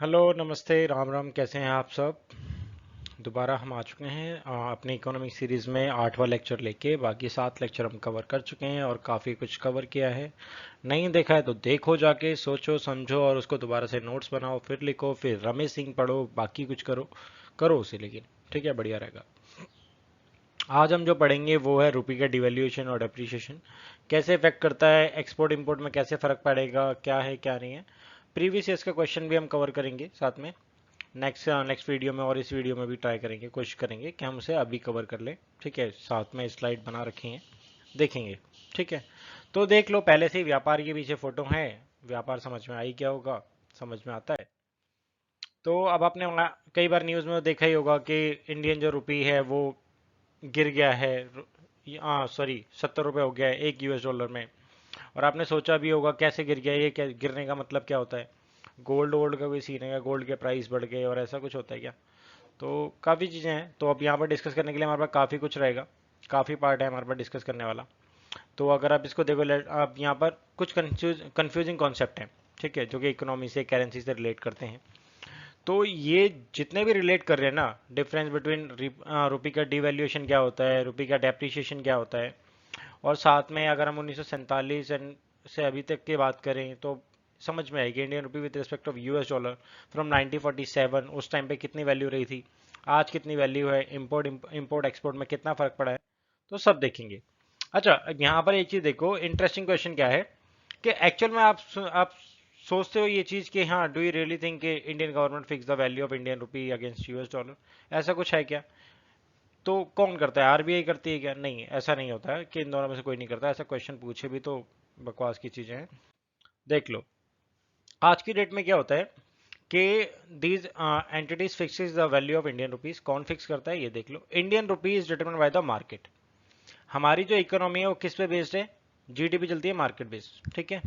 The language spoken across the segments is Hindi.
हेलो नमस्ते राम राम, कैसे हैं आप सब। दोबारा हम आ चुके हैं अपनी इकोनॉमिक सीरीज में 8वां लेक्चर लेके। बाकी 7 लेक्चर हम कवर कर चुके हैं और काफ़ी कुछ कवर किया है। नहीं देखा है तो देखो, जाके सोचो समझो और उसको दोबारा से नोट्स बनाओ, फिर लिखो, फिर रमेश सिंह पढ़ो, बाकी कुछ करो, करो उसे, लेकिन ठीक है, बढ़िया रहेगा। आज हम जो पढ़ेंगे वो है रुपये का डिवैल्यूएशन और डेप्रिसिएशन, कैसे इफेक्ट करता है, एक्सपोर्ट इंपोर्ट में कैसे फर्क पड़ेगा, क्या है क्या नहीं है। प्रीवियस ईयर्स का क्वेश्चन भी हम कवर करेंगे साथ में, नेक्स्ट नेक्स्ट वीडियो में, और इस वीडियो में भी ट्राई करेंगे, कोशिश करेंगे कि हम उसे अभी कवर कर लें। ठीक है, साथ में स्लाइड बना रखे हैं, देखेंगे। ठीक है, तो देख लो, पहले से ही व्यापार के पीछे फोटो है। व्यापार समझ में आई क्या होगा, समझ में आता है। तो अब आपने कई बार न्यूज़ में देखा ही होगा कि इंडियन जो रुपी है वो गिर गया है। हाँ सॉरी, 70 रुपये हो गया है एक यूएस डॉलर में। और आपने सोचा भी होगा कैसे गिर गया, ये क्या गिरने का मतलब क्या होता है। गोल्ड वोल्ड का कोई सीन है क्या, गोल्ड के प्राइस बढ़ गए और ऐसा कुछ होता है क्या। तो काफ़ी चीज़ें हैं, तो अब यहाँ पर डिस्कस करने के लिए हमारे पास काफ़ी कुछ रहेगा, काफ़ी पार्ट है हमारे पास डिस्कस करने वाला। तो अगर आप इसको देखो, आप यहाँ पर कुछ कंफ्यूजिंग कॉन्सेप्ट हैं, ठीक है, जो कि इकोनॉमी से, करेंसी से रिलेट करते हैं। तो ये जितने भी रिलेट कर रहे हैं ना, डिफरेंस बिटवीन रुपये का डिवैल्यूएशन क्या होता है, रुपये का डेप्रिसिएशन क्या होता है, और साथ में अगर हम 1947 से अभी तक की बात करें तो समझ में आएगी Indian rupee with respect of US dollar from 1947, उस टाइम पे कितनी वैल्यू रही थी, आज कितनी वैल्यू है, इंपोर्ट एक्सपोर्ट में कितना फर्क पड़ा है, तो सब देखेंगे। अच्छा, अब यहाँ पर एक चीज देखो, इंटरेस्टिंग क्वेश्चन क्या है कि एक्चुअल में आप सोचते हो ये चीज कि हाँ, डू यू रियली थिंक कि Indian government fix the value of Indian rupee against US dollar, ऐसा कुछ है क्या। तो कौन करता है, आरबीआई करती है क्या, नहीं, ऐसा नहीं होता है कि इन दोनों में से कोई नहीं करता। ऐसा क्वेश्चन पूछे भी तो बकवास की चीजें हैं। देख लो, आज की डेट में क्या होता है कि these entities fixes the value of Indian rupees. कौन फिक्स करता है, ये देख लो, Indian rupees determined by the market. हमारी जो इकोनॉमी है वो किस पे बेस्ड है, जीडीपी चलती है मार्केट बेस्ड, ठीक है।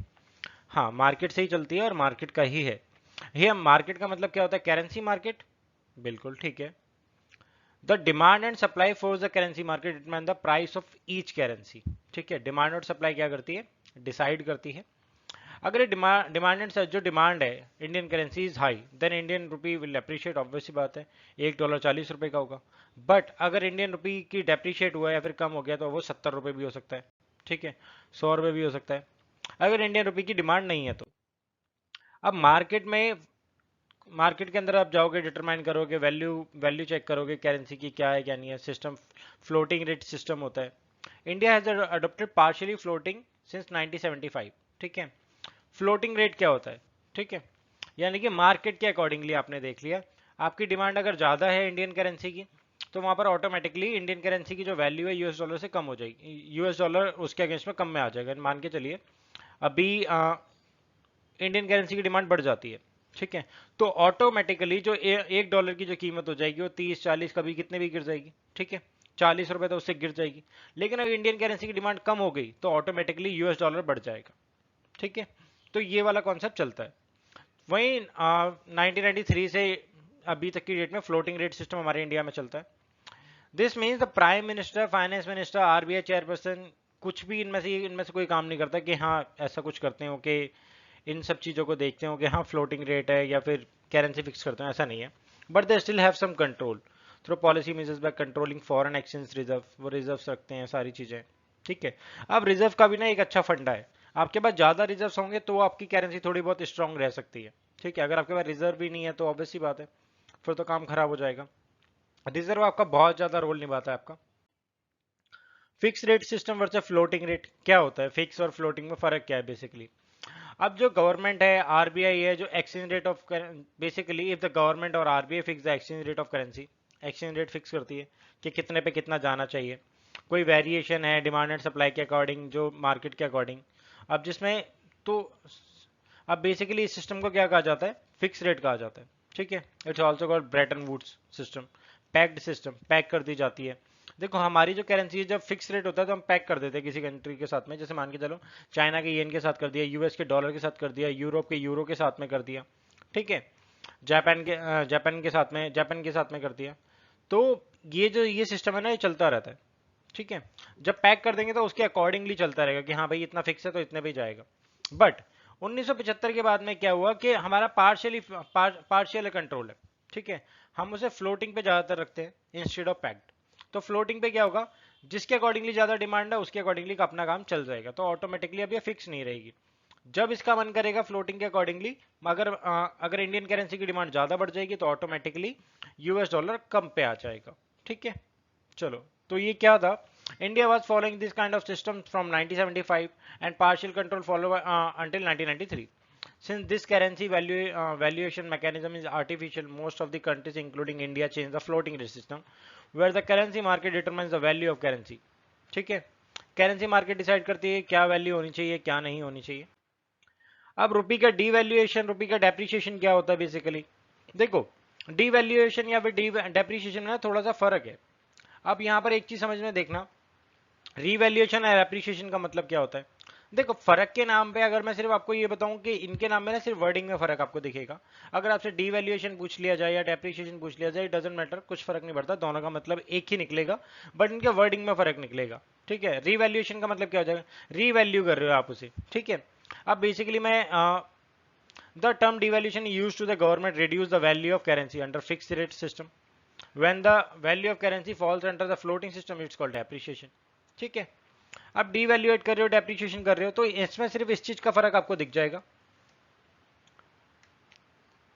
हाँ, मार्केट से ही चलती है और मार्केट का ही है। ये मार्केट का मतलब क्या होता है, करेंसी मार्केट, बिल्कुल ठीक है। The demand and supply for the currency market determine the price of each currency. ठीक है, डिमांड और सप्लाई क्या करती है, डिसाइड करती है। अगर ये डिमांड एंड जो डिमांड है Indian currency is high, then Indian rupee will appreciate, obvious सी बात है। $1 40 रुपए का होगा। बट अगर इंडियन रुपी की डेप्रिशिएट हुआ या फिर कम हो गया तो वो 70 रुपए भी हो सकता है, ठीक है, 100 रुपए भी हो सकता है, अगर इंडियन रुपी की डिमांड नहीं है तो। अब मार्केट के अंदर आप जाओगे, डिटरमाइन करोगे, वैल्यू वैल्यू चेक करोगे करेंसी की क्या है क्या नहीं है। सिस्टम फ्लोटिंग रेट सिस्टम होता है। India has adopted partially floating since 1975, ठीक है। फ्लोटिंग रेट क्या होता है, ठीक है, यानी कि मार्केट के अकॉर्डिंगली आपने देख लिया, आपकी डिमांड अगर ज़्यादा है इंडियन करेंसी की तो वहाँ पर ऑटोमेटिकली इंडियन करेंसी की जो वैल्यू है यूएस डॉलर से कम हो जाएगी, यूएस डॉलर उसके अगेंस्ट में कम में आ जाएगा। मान के चलिए अभी इंडियन करेंसी की डिमांड बढ़ जाती है, ठीक है, तो ऑटोमेटिकली जो $1 की जो कीमत हो जाएगी वो 30 40 कभी कितने भी गिर जाएगी, ठीक है, 40 रुपए तो उससे गिर जाएगी। लेकिन अगर इंडियन करेंसी की डिमांड कम हो गई तो ऑटोमेटिकली यूएस डॉलर बढ़ जाएगा, ठीक है। तो ये वाला कॉन्सेप्ट चलता है। वहीं 1993 से अभी तक की डेट में फ्लोटिंग रेट सिस्टम हमारे इंडिया में चलता है। This means the prime minister, finance minister, RBI chairperson, कुछ भी इनमें से कोई काम नहीं करता कि हाँ ऐसा कुछ करते हो कि इन सब चीज़ों को देखते हो कि हाँ फ्लोटिंग रेट है या फिर करेंसी फिक्स करते हो, ऐसा नहीं है। But they still have some control through policy measures by controlling foreign exchange reserve, वो रिजर्व रखते हैं सारी चीज़ें, ठीक है। अब रिजर्व का भी ना एक अच्छा फंडा है, आपके पास ज़्यादा रिजर्व होंगे तो आपकी करेंसी थोड़ी बहुत स्ट्रांग रह सकती है, ठीक है। अगर आपके पास रिजर्व भी नहीं है तो ऑब्वियस सी बात है, फिर तो काम खराब हो जाएगा। रिजर्व आपका बहुत ज़्यादा रोल निभाता है आपका। Fix rate system versus floating rate क्या होता है, फिक्स और फ्लोटिंग में फर्क क्या है बेसिकली। अब जो गवर्नमेंट है, आरबीआई है, जो exchange rate of, basically if the government और RBI fix the exchange rate of currency, exchange rate fix करती है कि कितने पे कितना जाना चाहिए। कोई वेरिएशन है डिमांड एंड सप्लाई के अकॉर्डिंग, जो मार्केट के अकॉर्डिंग, अब जिसमें, तो अब बेसिकली इस सिस्टम को क्या कहा जाता है, फिक्स रेट कहा जाता है, ठीक है। It's also called Bretton Woods system, pegged system, peg कर दी जाती है। देखो हमारी जो करेंसी है, जब फिक्स रेट होता है तो हम पैक कर देते हैं किसी कंट्री के साथ में, जैसे मान के चलो चाइना के येन के साथ कर दिया, यूएस के डॉलर के साथ कर दिया, यूरोप के यूरो के साथ में कर दिया, ठीक है, जापान के साथ में कर दिया। तो ये जो ये सिस्टम है ना, ये चलता रहता है, ठीक है। जब पैक कर देंगे तो उसके अकॉर्डिंगली चलता रहेगा कि हाँ भाई इतना फिक्स है तो इतने पे ही जाएगा। बट 1975 के बाद में क्या हुआ कि हमारा पार्शियल कंट्रोल है, ठीक है, हम उसे फ्लोटिंग पे ज्यादातर रखते हैं इंस्टेड ऑफ पैक्ड। तो फ्लोटिंग पे क्या होगा, जिसके अकॉर्डिंगली ज्यादा डिमांड है उसके अकॉर्डिंगली अपना काम चल जाएगा, तो ऑटोमेटिकली अब ये फिक्स नहीं रहेगी। जब इसका मन करेगा फ्लोटिंग के अकॉर्डिंगली, अगर इंडियन करेंसी की डिमांड ज्यादा बढ़ जाएगी तो ऑटोमेटिकली यूएस डॉलर कम पे आ जाएगा, ठीक है। चलो, तो ये क्या था, India was following this kind of system from 1975 and partial control followed until 1993. Since this currency valuation mechanism is artificial, most of the countries, including India, changed the floating rate system, where the currency market determines the value of currency. ठीक है, करेंसी मार्केट डिसाइड करती है क्या वैल्यू होनी चाहिए क्या नहीं होनी चाहिए। अब रुपी का डीवैल्यूएशन, रुपी का डेप्रिसिएशन क्या होता है बेसिकली, देखो डीवैल्यूएशन या फिर डेप्रिसिएशन में थोड़ा सा फर्क है। अब यहां पर एक चीज समझ में देखना, रीवैल्यूएशन और एप्रिसिएशन का मतलब क्या होता है। देखो फर्क के नाम पे अगर मैं सिर्फ आपको ये बताऊं कि इनके नाम में ना सिर्फ वर्डिंग में फर्क आपको दिखेगा। अगर आपसे डीवैल्यूएशन पूछ लिया जाए या डेप्रिसिएशन पूछ लिया जाए, डजंट मैटर, कुछ फर्क नहीं पड़ता, दोनों का मतलब एक ही निकलेगा, बट इनके वर्डिंग में फर्क निकलेगा, ठीक है। रीवैल्यूएशन का मतलब क्या हो जाएगा, रीवैल्यू कर रहे हो आप उसे, ठीक है। अब बेसिकली मैं the term devaluation used to the government reduce the value of currency under fixed rate system. When the value of currency falls under the floating system it's called depreciation, ठीक है। अब डीवैल्यूएट कर रहे हो, डेप्रिसिएशन कर रहे हो, तो इसमें सिर्फ इस चीज का फर्क आपको दिख जाएगा,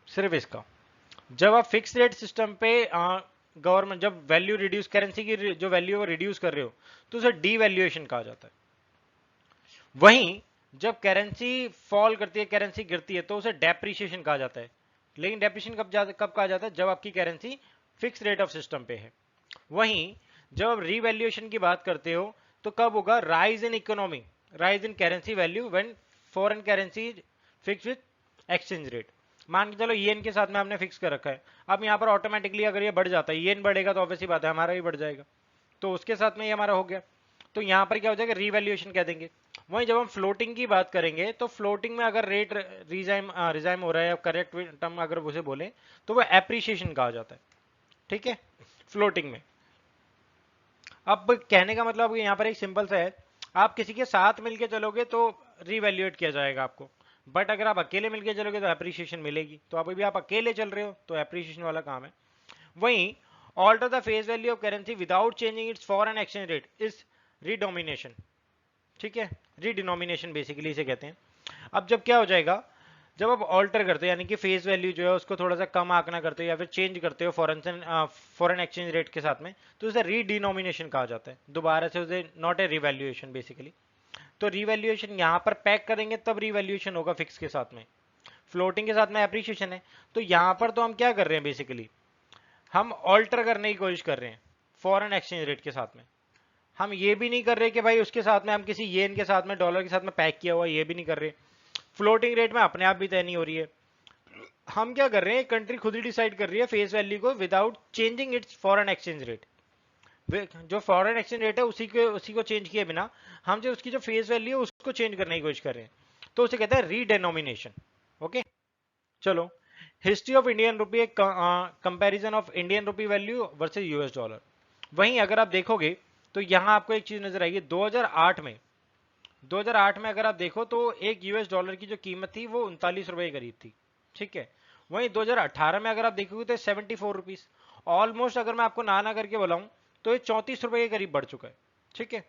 सिर्फ इसका। जब आप फिक्स रेट सिस्टम पे गवर्नमेंट जब वैल्यू रिड्यूस, करेंसी की जो वैल्यू रिड्यूस कर रहे हो तो उसे डीवैल्यूएशन कहा जाता है। वहीं जब करेंसी फॉल करती है, करेंसी गिरती है, तो उसे डेप्रिसिएशन कहा जाता है। लेकिन डेप्रिसिएशन कब कहा जाता है, जब आपकी currency fix rate of system पे है। वहीं जब आप रीवैल्यूएशन की बात करते हो तो कब होगा, rise in economy, rise in currency value when foreign currency fix with exchange rate. मान के चलो येन के साथ में हमने फिक्स कर रखा है, अब यहाँ पर ऑटोमेटिकली अगर ये बढ़ जाता है, येन बढ़ेगा तो ऑब्वियसली बात है हमारा भी बढ़ जाएगा, तो उसके साथ में ये हमारा हो गया, तो यहाँ पर क्या हो जाएगा, रीवैल्यूएशन कह देंगे। वहीं जब हम फ्लोटिंग की बात करेंगे तो फ्लोटिंग में अगर रेट रिजाइम हो रहा है, करेक्ट टर्म अगर उसे बोले तो वो एप्रिसिएशन कहा जाता है, ठीक है, फ्लोटिंग में। अब कहने का मतलब यहाँ पर एक सिंपल सा है, आप किसी के साथ मिलके चलोगे तो रीवैल्यूएट किया जाएगा आपको, बट अगर आप अकेले मिलके चलोगे तो एप्रिसिएशन मिलेगी। तो अभी भी आप अकेले चल रहे हो तो एप्रिसिएशन वाला काम है। वहीं alter the face value of currency without changing its foreign exchange rate is redenomination, ठीक है, रीडिनोमिनेशन बेसिकली इसे कहते हैं। अब जब क्या हो जाएगा, जब आप ऑल्टर करते हो यानी कि फेस वैल्यू जो है उसको थोड़ा सा कम आंकना करते हो या फिर चेंज करते हो फॉरेन एक्सचेंज रेट के साथ में, तो उसे रीडिनोमिनेशन कहा जाता है, दोबारा से उसे नॉट ए रिवैल्यूएशन बेसिकली। तो रिवैल्यूएशन यहाँ पर पैक करेंगे तब रिवैल्यूएशन होगा फिक्स के साथ में, फ्लोटिंग के साथ में एप्रिसिएशन है। तो यहाँ पर तो हम क्या कर रहे हैं बेसिकली, हम ऑल्टर करने की कोशिश कर रहे हैं फॉरेन एक्सचेंज रेट के साथ में। हम ये भी नहीं कर रहे कि भाई उसके साथ में हम किसी येन के साथ में, डॉलर के साथ में पैक किया हुआ, ये भी नहीं कर रहे। फ्लोटिंग रेट में अपने आप भी तय नहीं हो रही है। हम क्या कर रहे हैं, कंट्री खुद ही डिसाइड कर रही है फेस वैल्यू को without changing its foreign exchange rate. जो फॉरेन एक्सचेंज रेट है उसी को चेंज किए बिना हम जो उसकी जो फेस वैल्यू है उसको चेंज करने की कोशिश कर रहे हैं, तो उसे कहते हैं रीडेनोमिनेशन। ओके, चलो, history of Indian rupee, comparison of Indian rupee value versus US dollar. वहीं अगर आप देखोगे तो यहां आपको एक चीज नजर आएगी, 2008 में अगर आप देखो तो एक यूएस डॉलर की जो कीमत थी वो 39 रुपए के करीब थी, ठीक है। वहीं 2018 में अगर आप देखोगे तो 74 रुपीज, ऑलमोस्ट अगर मैं आपको ना करके बोलाऊं तो ये 34 रुपए के करीब बढ़ चुका है, ठीक है।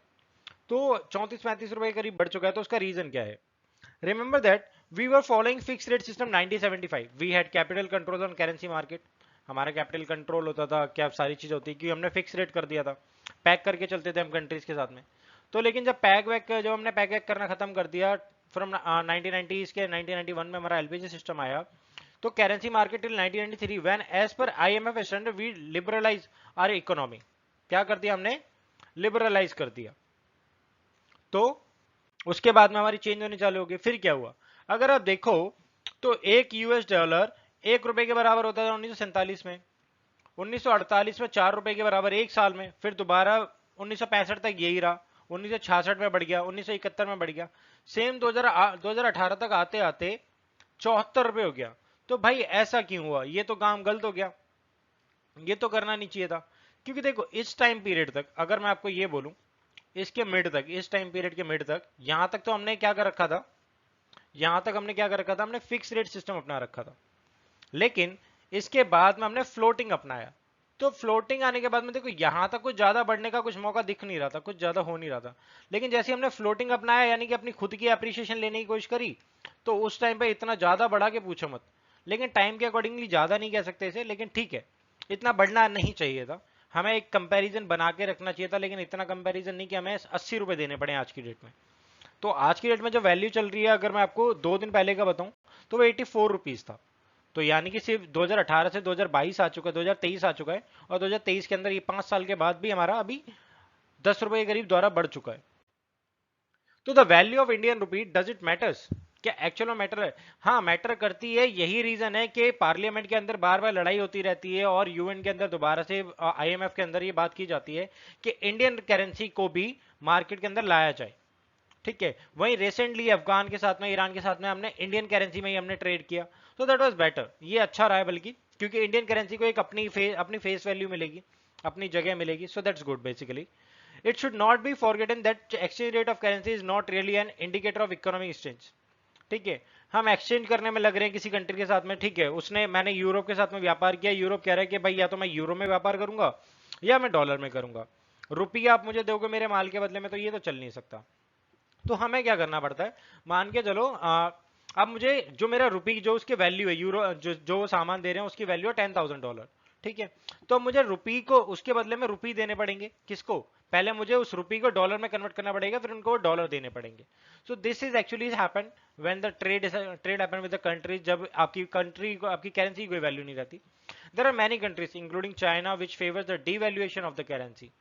तो 34-35 रुपए के करीब बढ़ चुका है, तो उसका रीजन क्या है, remember that we were following fix rate system 1975, we had capital control on currency market. हमारा कैपिटल कंट्रोल होता था, क्या सारी चीज होती है, क्योंकि हमने फिक्स रेट कर दिया था, पैक करके चलते थे हम कंट्रीज के साथ में। तो लेकिन जब हमने पैक वैक करना खत्म कर दिया फ्रॉम 1990s के 1991 में हमारा एलपीजी सिस्टम आया, तो currency market till 1993 when as per IMF standard we liberalise our economy. क्या कर दिया हमने, लिबरलाइज कर दिया, तो उसके बाद में हमारी चेंज होनी चालू हो गई। फिर क्या हुआ, अगर आप देखो तो एक यूएस डॉलर 1 रुपए के बराबर होता था 1947 में, 1948 में 4 रुपए के बराबर एक साल में, फिर दोबारा 1965 तक यही रहा, 1966 में बढ़ गया, 1971 में बढ़ गया, सेम 2018 तक आते आते 74 रुपए हो गया। तो भाई ऐसा क्यों हुआ, ये तो काम गलत हो गया, ये तो करना नहीं चाहिए था। क्योंकि देखो इस टाइम पीरियड तक अगर मैं आपको ये बोलूं, इसके मिड तक, इस टाइम पीरियड के मिड तक, यहां तक तो हमने क्या कर रखा था, यहां तक हमने क्या कर रखा था, हमने फिक्स रेट सिस्टम अपना रखा था। लेकिन इसके बाद में हमने फ्लोटिंग अपनाया। तो फ्लोटिंग आने के बाद में देखो यहां तक कुछ ज्यादा बढ़ने का कुछ मौका दिख नहीं रहा था, कुछ ज्यादा हो नहीं रहा था। लेकिन जैसे हमने फ्लोटिंग अपनाया, यानी कि अपनी खुद की अप्रिसिएशन लेने की कोशिश करी, तो उस टाइम पे इतना ज्यादा बढ़ा के पूछो मत। लेकिन टाइम के अकॉर्डिंगली ज्यादा नहीं कह सकते इसे, लेकिन ठीक है, इतना बढ़ना नहीं चाहिए था। हमें एक कंपैरिजन बना के रखना चाहिए था, लेकिन इतना कंपैरिजन नहीं कि हमें 80 रुपए देने पड़े आज की डेट में। तो आज की डेट में जो वैल्यू चल रही है, अगर मैं आपको 2 दिन पहले का बताऊं, तो वो 84 रुपीज था। तो यानी कि सिर्फ 2018 से 2022 आ चुका है, 2023 आ चुका है, और 2023 के अंदर ये 5 साल के बाद भी हमारा अभी 10 रुपए के करीब द्वारा बढ़ चुका है। तो the value of Indian rupee does it matters? क्या एक्चुअल में मैटर है? हाँ, मैटर करती है। यही रीजन है कि पार्लियामेंट के अंदर बार बार लड़ाई होती रहती है और यूएन के अंदर दोबारा से आईएमएफ के अंदर ये बात की जाती है कि इंडियन करेंसी को भी मार्केट के अंदर लाया जाए। ठीक है, वहीं रिसेंटली अफगान के साथ में, ईरान के साथ में हमने इंडियन करेंसी में ही हमने ट्रेड किया, तो दैट वाज बेटर। ये अच्छा रहा है बल्कि, क्योंकि इंडियन करेंसी को एक अपनी फेस वैल्यू मिलेगी, अपनी जगह मिलेगी। So that's good basically. It should not be forgotten that exchange rate of currency is not really an indicator of economic exchange. ठीक है, हम एक्सचेंज करने में लग रहे हैं किसी कंट्री के साथ में, ठीक है, उसने, मैंने यूरोप के साथ में व्यापार किया, यूरोप कह रहा है कि भाई या तो मैं यूरो में व्यापार करूंगा या मैं डॉलर में करूंगा, रुपया आप मुझे दोगे मेरे माल के बदले में, तो ये तो चल नहीं सकता। तो हमें क्या करना पड़ता है, मान के चलो अब मुझे जो मेरा रुपी, जो उसकी वैल्यू है, यूरो जो सामान दे रहे हैं उसकी वैल्यू है $10,000। ठीक है, तो मुझे रुपी को उसके बदले में रुपी देने पड़ेंगे। किसको? पहले मुझे उस रुपी को डॉलर में कन्वर्ट करना पड़ेगा, फिर उनको डॉलर देने पड़ेंगे। So this is actually happen when the trade happen with the country, जब आपकी कंट्री को, आपकी करेंसी की कोई वैल्यू नहीं रहती। There are many countries including China which favours the devaluation of the currency.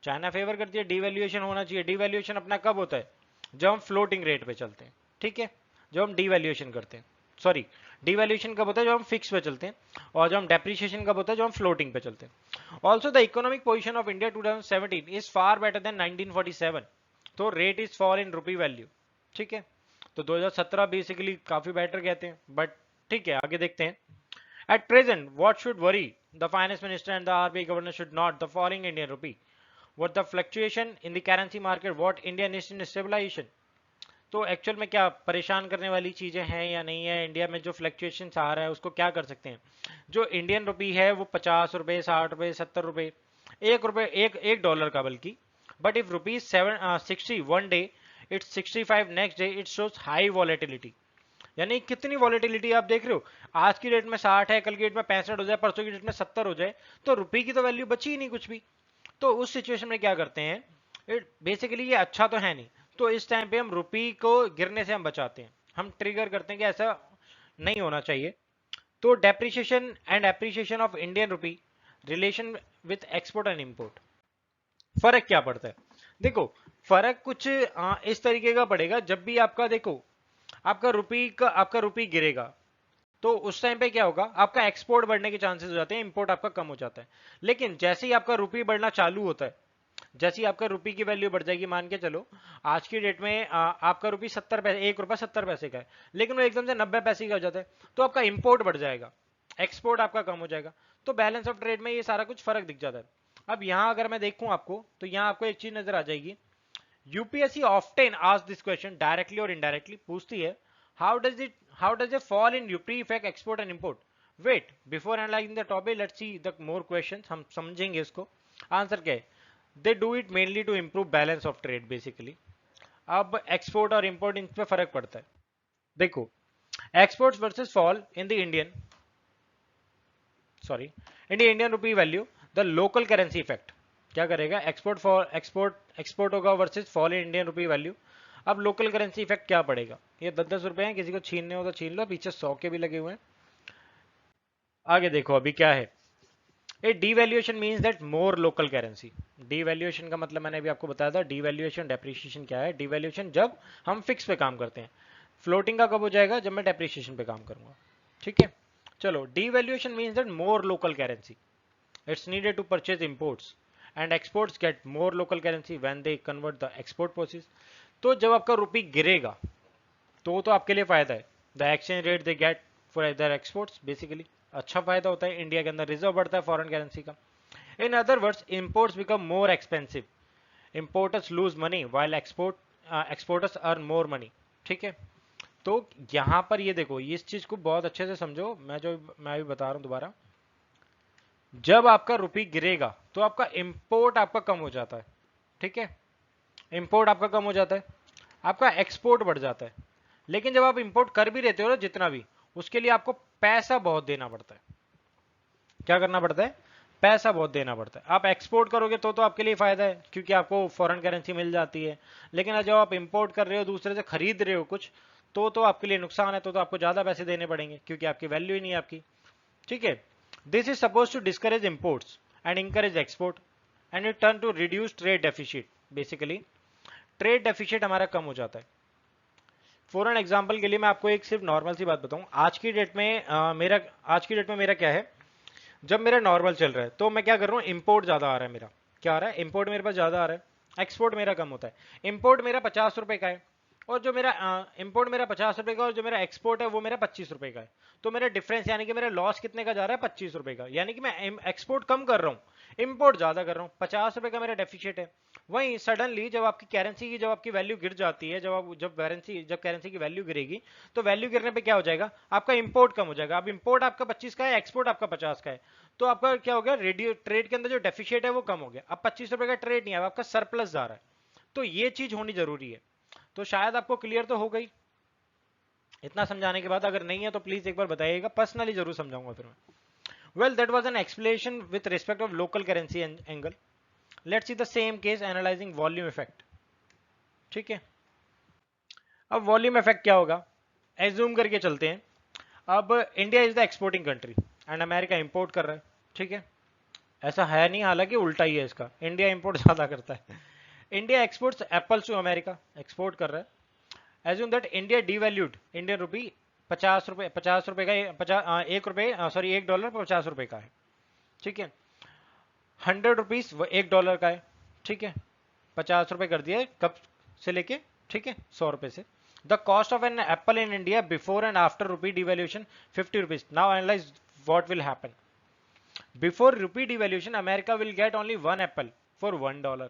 China favour करती है, डीवैल्यूएशन होना चाहिए। डीवैल्यूएशन अपना कब होता है? जब हम फ्लोटिंग रेट पे चलते हैं। ठीक है, जब हम डीवैल्यूएशन करते हैं, सॉरी, डीवैल्यूएशन कब होता है? जब हम फिक्स पे चलते हैं। और जब हम डेप्रिसिएशन कब होता है? जब हम फ्लोटिंग पे चलते हैं। Also the economic position of India 2017 is far better than 1947। तो rate is fall in rupee value. ठीक है, तो 2017 बेसिकली काफी बेटर कहते हैं, बट ठीक है, आगे देखते हैं। At present what should worry the finance minister and the RBI governor should not the following Indian rupee, what the fluctuation in the currency market, what India needs in stabilization। तो एक्चुअल में क्या परेशान करने वाली चीजें हैं या नहीं है? इंडिया में जो फ्लक्चुएशन आ रहा है उसको क्या कर सकते हैं? जो इंडियन रुपी है वो 50 रुपए, 60 रुपए, 70 रुपए, ₹1, एक डॉलर का बल्कि। But if rupees 60 one day, it's 65 next day, it shows high volatility. यानी कितनी वॉलेटिलिटी आप देख रहे हो, आज की डेट में 60 है, कल की डेट में 65 हो जाए, परसों की डेट में 70 हो जाए, तो रुपये की तो वैल्यू बची ही नहीं कुछ भी। तो उस सिचुएशन में क्या करते हैं, बेसिकली ये अच्छा तो है नहीं, तो इस टाइम पे हम रुपी को गिरने से हम बचाते हैं, हम ट्रिगर करते हैं कि ऐसा नहीं होना चाहिए। तो depreciation and appreciation of Indian rupee, relation with export and import, फर्क क्या पड़ता है? देखो, फर्क कुछ इस तरीके का पड़ेगा। जब भी आपका देखो, आपका रुपी गिरेगा, तो उस टाइम पे क्या होगा, आपका एक्सपोर्ट बढ़ने के चांसेस हो जाते हैं, इंपोर्ट आपका कम हो जाता है। लेकिन जैसे ही आपका रुपी बढ़ना चालू होता है, जैसे ही आपका रुपी की वैल्यू बढ़ जाएगी, मान के चलो आज की डेट में आपका रुपी 70 पैसे, ₹1 70 का है, लेकिन वो एकदम से 90 पैसे का हो जाता है, तो आपका इंपोर्ट बढ़ जाएगा, एक्सपोर्ट आपका कम हो जाएगा। तो बैलेंस ऑफ ट्रेड में ये सारा कुछ फर्क दिख जाता है। अब यहां अगर मैं देखूं आपको, तो यहां आपको एक चीज नजर आ जाएगी। UPSC often ask this question, directly और इनडायरेक्टली पूछती है, how does a fall in rupee effect export and import. Wait, before analysing the topic, let's see the more questions, हम समझेंगे इसको। आंसर क्या है? They do it mainly to improve balance of trade basically. अब एक्सपोर्ट और इंपोर्ट, इन पे फर्क पड़ता है। देखो, exports versus fall in the Indian rupee value, the local currency effect क्या करेगा? एक्सपोर्ट होगा versus fall in Indian rupee value. अब लोकल करेंसी इफेक्ट क्या पड़ेगा? ये 10-10 रुपए हैं, किसी को छीनने हो तो छीन लो, पीछे 100 के भी लगे हुए हैं। आगे देखो अभी क्या है। A devaluation means that more local currency. Devaluation का मतलब मैंने अभी आपको बताया था। डीवैल्यूएशन, डेप्रिसिएशन क्या है? डीवैल्यूएशन जब हम फिक्स पे काम करते हैं, फ्लोटिंग का कब हो जाएगा? जब मैं डेप्रिसिएशन पे काम करूंगा। ठीक है, चलो, devaluation means that more local currency, it's needed to purchase imports and exports get more local currency when they convert the export prices। तो जब आपका रुपी गिरेगा तो आपके लिए फायदा है। The exchange rate they get for other exports, basically अच्छा फायदा होता है, इंडिया के अंदर रिजर्व बढ़ता है फॉरेन करेंसी का। In other words, imports become more expensive, importers lose money while exporters earn more money. ठीक है, तो यहां पर ये देखो, इस चीज को बहुत अच्छे से समझो, मैं भी बता रहा हूं दोबारा। जब आपका रुपये गिरेगा तो आपका इंपोर्ट आपका कम हो जाता है, ठीक है, इंपोर्ट आपका कम हो जाता है, आपका एक्सपोर्ट बढ़ जाता है। लेकिन जब आप इंपोर्ट कर भी रहते हो ना जितना भी, उसके लिए आपको पैसा बहुत देना पड़ता है। क्या करना पड़ता है? पैसा बहुत देना पड़ता है। आप एक्सपोर्ट करोगे तो आपके लिए फायदा है, क्योंकि आपको फॉरेन करेंसी मिल जाती है। लेकिन जब आप इंपोर्ट कर रहे हो, दूसरे से खरीद रहे हो कुछ, तो आपके लिए नुकसान है, तो आपको ज्यादा पैसे देने पड़ेंगे, क्योंकि आपकी वैल्यू ही नहीं है आपकी, ठीक है। This is suppose to discourage imports and encourage export and it turn to reduce trade deficit. Basically trade deficit हमारा कम हो जाता है। फॉर एन एग्जाम्पल के लिए मैं आपको एक सिर्फ नॉर्मल सी बात बताऊं, आज की डेट में मेरा क्या है, जब मेरा नॉर्मल चल रहा है तो मैं क्या कर रहा हूँ, इंपोर्ट ज्यादा आ रहा है मेरा। क्या आ रहा है? इंपोर्ट मेरे पास ज्यादा आ रहा है, एक्सपोर्ट मेरा कम होता है। इंपोर्ट मेरा 50 रुपए का है, और जो मेरा इंपोर्ट मेरा 50 रुपए का, और जो मेरा एक्सपोर्ट है वो मेरा 25 रुपए का है। तो मेरा डिफरेंस यानी कि मेरा लॉस कितने का जा रहा है? 25 रुपए का। यानी कि मैं एक्सपोर्ट कम कर रहा हूँ, इंपोर्ट ज्यादा कर रहा हूँ, 50 रुपए का मेरा डेफिशिएट है। वहीं सडनली जब आपकी करेंसी की, जब आपकी वैल्यू गिर जाती है, जब करेंसी की वैल्यू गिरेगी, तो वैल्यू गिरने पे क्या हो जाएगा? आपका इंपोर्ट कम हो जाएगा। अब इंपोर्ट आपका 25 का है, एक्सपोर्ट आपका 50 का है, तो आपका क्या हो गया? रेडियो ट्रेड के अंदर जो डेफिशिएट है वो कम हो गया। अब 25 रुपए का ट्रेड नहीं है, आपका सरप्लस जा रहा है। तो ये चीज होनी जरूरी है। तो शायद आपको क्लियर तो हो गई इतना समझाने के बाद। अगर नहीं है तो प्लीज एक बार बताइएगा, पर्सनली जरूर समझाऊंगा फिर मैं। Well, that was an explanation with respect of local currency angle. Let's see the same case analysing volume effect, ठीक है। अब वॉल्यूम इफेक्ट क्या होगा, एज्यूम करके चलते हैं। अब India is the exporting country and America import कर रहा है, ठीक है। ऐसा है नहीं, हालांकि उल्टा ही है इसका, इंडिया इंपोर्ट ज्यादा करता है। India exports apples to America, export कर रहा है। Assume that India devalued Indian rupee 50 रुपए, 50 रुपए का, 1 रुपए, सॉरी 1 डॉलर 50 रुपए का है, ठीक है। 100 रुपीज $1 का है, ठीक है। 50 रुपए कर दिया कब से लेके, ठीक है, 100 रुपए से। The cost of an apple in India before and after rupee devaluation 50 rupees. Now analyse what will happen. Before rupee devaluation America will get only 1 apple for $1,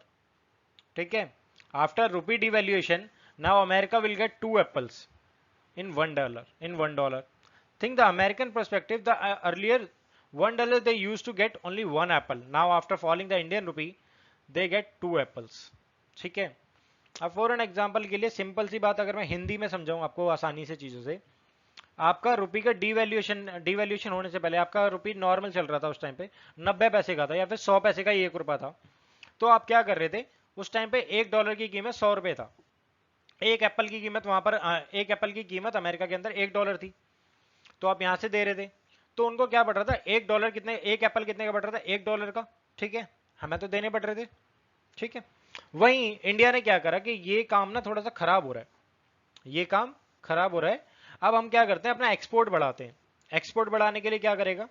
ठीक है। After rupee devaluation now America will get 2 apples in $1. Think the American perspective. The earlier $1 they used to get only 1 apple. Now after falling the Indian rupee, they get 2 apples. ठीक है। अब फॉर एन एग्जाम्पल के लिए सिंपल सी बात अगर मैं हिंदी में समझाऊं आपको आसानी से चीजों से, आपका रुपी का डिवैल्यूएशन होने से पहले आपका रुपी नॉर्मल चल रहा था उस टाइम पे, 90 पैसे का था, या फिर 100 पैसे का ही 1 रुपया था। तो आप क्या कर रहे थे उस टाइम पे? $1 की कीमत 100 रुपए था। एक एप्पल की कीमत वहां पर एक एप्पल की कीमत अमेरिका के अंदर $1 थी। तो आप यहां से दे रहे थे, तो उनको क्या पड़ रहा था? $1 कितने, एक एप्पल कितने का पड़ रहा था? $1 का, ठीक है। हमें तो देने पड़ रहे थे, ठीक है। वहीं इंडिया ने क्या करा कि ये काम ना थोड़ा सा खराब हो रहा है, ये काम खराब हो रहा है। अब हम क्या करते हैं? अपना एक्सपोर्ट बढ़ाते हैं। एक्सपोर्ट बढ़ाने के लिए क्या करेगा?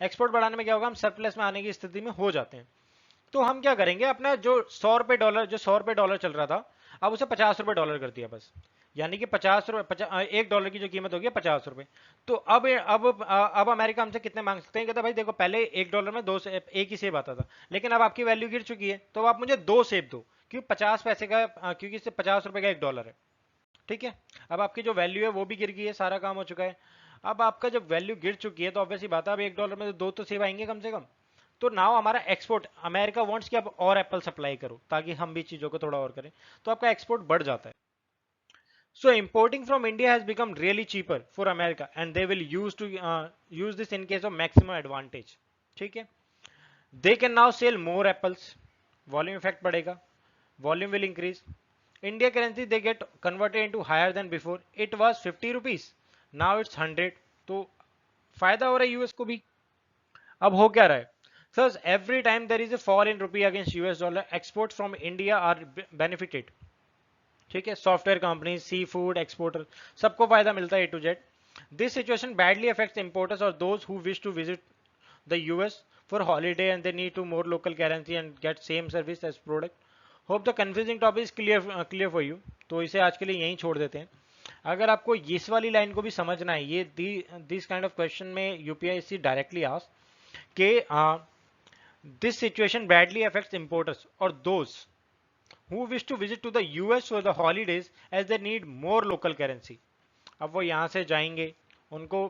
एक्सपोर्ट बढ़ाने में क्या होगा? हम सरप्लस में आने की स्थिति में हो जाते हैं। तो हम क्या करेंगे? अपना जो 100 रुपए डॉलर चल रहा था, अब उसे $50 कर दिया बस। यानी कि 50 रुपए, $1 की जो कीमत होगी 50 रुपए। तो अब अमेरिका हमसे कितने मांग सकते हैं? कहता भाई देखो, पहले $1 में एक ही सेब आता था, लेकिन अब आपकी वैल्यू गिर चुकी है, तो आप मुझे 2 सेब दो, क्योंकि 50 पैसे का, क्योंकि इससे 50 रुपए का $1 है, ठीक है। अब आपकी जो वैल्यू है वो भी गिर गई है, सारा काम हो चुका है। अब आपका जब वैल्यू गिर चुकी है तो ऑब्वियसली बात है, अब $1 में तो 2 तो सेब आएंगे कम से कम। तो नाउ हमारा एक्सपोर्ट, अमेरिका वांट्स कि आप और एप्पल सप्लाई करो ताकि हम भी चीजों को थोड़ा और करें, तो आपका एक्सपोर्ट बढ़ जाता है। So importing from India has become really cheaper for America and they will use this in case of maximum advantage, ठीक है। They can now sell more apples, volume effect बढ़ेगा, volume will increase. India currency they get converted into higher than before, it was 50 rupees, now it's 100। तो फायदा हो रहा है यूएस को भी। अब हो क्या रहा है? So every time there is a fall in rupee against US dollar, exports from India are benefited, ठीक है। Software company, sea food exporter, सबको फायदा मिलता है A to Z. This situation badly affects importers or those who wish to visit the US for holiday and they need to more local currency and get same service as product. Hope the confusing topic is clear for you. तो इसे आज के लिए यहीं छोड़ देते हैं। अगर आपको इस वाली लाइन को भी समझना है, ये दिस काइंड ऑफ क्वेश्चन में यूपीएससी डायरेक्टली आस्क के this situation badly affects importers or those who wish to visit to the US for the holidays as they need more local currency. अब वो यहाँ से जाएंगे, उनको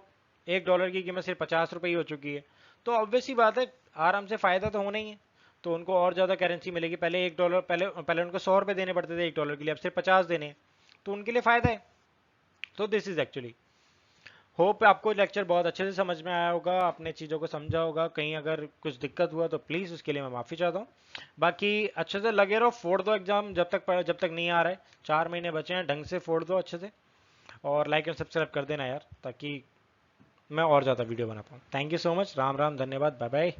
$1 की कीमत सिर्फ ₹50 ही हो चुकी है, तो ऑब्वियस सी बात है आराम से फ़ायदा तो होना ही है। तो उनको और ज़्यादा करेंसी मिलेगी। पहले $1, पहले पहले उनको ₹100 देने पड़ते थे $1 के लिए, अब सिर्फ 50 देने हैं, तो उनके लिए फ़ायदा है। तो दिस इज़ एक्चुअली, होप आपको लेक्चर बहुत अच्छे से समझ में आया होगा, आपने चीज़ों को समझा होगा। कहीं अगर कुछ दिक्कत हुआ तो प्लीज़ उसके लिए मैं माफ़ी चाहता हूँ। बाकी अच्छे से लगे रहो, फोड़ दो एग्जाम जब तक नहीं आ रहा है। 4 महीने बचे हैं, ढंग से फोड़ दो अच्छे से। और लाइक एंड सब्सक्राइब कर देना यार, ताकि मैं और ज़्यादा वीडियो बना पाऊँ। Thank you so much, Ram Ram, धन्यवाद, बाय बाय।